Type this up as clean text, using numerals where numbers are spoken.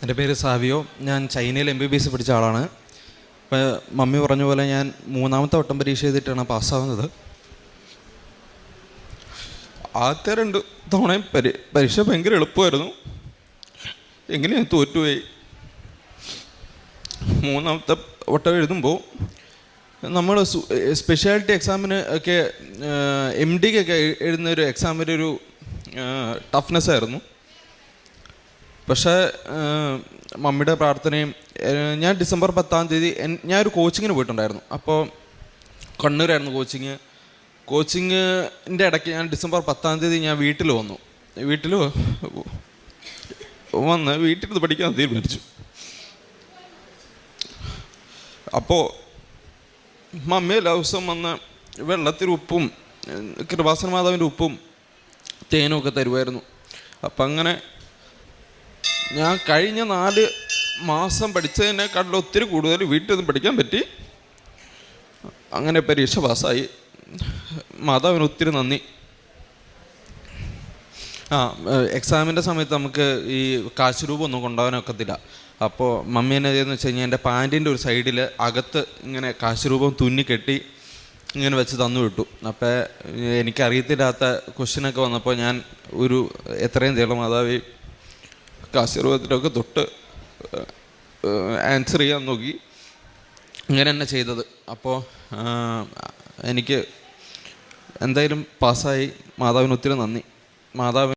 എൻ്റെ പേര് സാവിയോ. ഞാൻ ചൈനയിൽ MBBS പഠിച്ച ആളാണ്. ഇപ്പോൾ മമ്മി പറഞ്ഞ പോലെ ഞാൻ 3ാമത്തെ വട്ടം പരീക്ഷ ചെയ്തിട്ടാണ് പാസ്സാവുന്നത്. ആദ്യത്തെ 2 തവണയും പരീക്ഷ ഭയങ്കര എളുപ്പമായിരുന്നു. എങ്ങനെയാണ് തോറ്റുപോയി. 3ാമത്തെ വട്ടം എഴുതുമ്പോൾ നമ്മൾ സ്പെഷ്യാലിറ്റി എക്സാമിന് ഒക്കെ MDക്കൊക്കെ എഴുതുന്ന ഒരു എക്സാമിൻ്റെ ഒരു ടഫ്നെസ് ആയിരുന്നു. പക്ഷേ മമ്മിയുടെ പ്രാർത്ഥനയും ഞാൻ ഡിസംബർ 10-ാം തീയതി ഞാനൊരു കോച്ചിങ്ങിന് പോയിട്ടുണ്ടായിരുന്നു. അപ്പോൾ കണ്ണൂരായിരുന്നു കോച്ചിങ്ങിൻ്റെ ഇടയ്ക്ക് ഞാൻ ഡിസംബർ 10-ാം തീയതി ഞാൻ വീട്ടിൽ വന്നു. വീട്ടിൽ നിന്ന് പഠിക്കാൻ തീരുമാനിച്ചു. അപ്പോൾ മമ്മി എല്ലാ ദിവസവും വന്ന് വെള്ളത്തിൽ ഉപ്പും കൃപാസന മാതാവിൻ്റെ ഉപ്പും തേനും ഒക്കെ തരുമായിരുന്നു. അപ്പം അങ്ങനെ ഞാൻ കഴിഞ്ഞ 4 മാസം പഠിച്ചതിനേക്കാട്ടിലും ഒത്തിരി കൂടുതൽ വീട്ടിൽ നിന്ന് പഠിക്കാൻ പറ്റി. അങ്ങനെ പരീക്ഷ പാസ്സായി. മാതാവിന് ഒത്തിരി നന്ദി. എക്സാമിൻ്റെ സമയത്ത് നമുക്ക് ഈ കാശ് രൂപ ഒന്നും കൊണ്ടുപോകാനൊക്കത്തില്ല. അപ്പോൾ മമ്മി എന്നെ ചെയ്തെന്ന് വെച്ച് കഴിഞ്ഞാൽ എൻ്റെ പാൻറ്റിൻ്റെ ഒരു സൈഡിൽ അകത്ത് ഇങ്ങനെ കാശ് രൂപം തുന്നിക്കെട്ടി ഇങ്ങനെ വെച്ച് തന്നു വിട്ടു. അപ്പോൾ എനിക്കറിയത്തില്ലാത്ത ക്വസ്റ്റ്യനൊക്കെ വന്നപ്പോൾ ഞാൻ എത്രയും ചെയ്യണം മാതാവി കാശ് രൂപത്തിലൊക്കെ തൊട്ട് ആൻസർ ചെയ്യാൻ നോക്കി. ഇങ്ങനെ തന്നെ ചെയ്തത്. അപ്പോൾ എനിക്ക് എന്തായാലും പാസ്സായി. മാതാവിന് ഒത്തിരി നന്ദി. മാതാവ്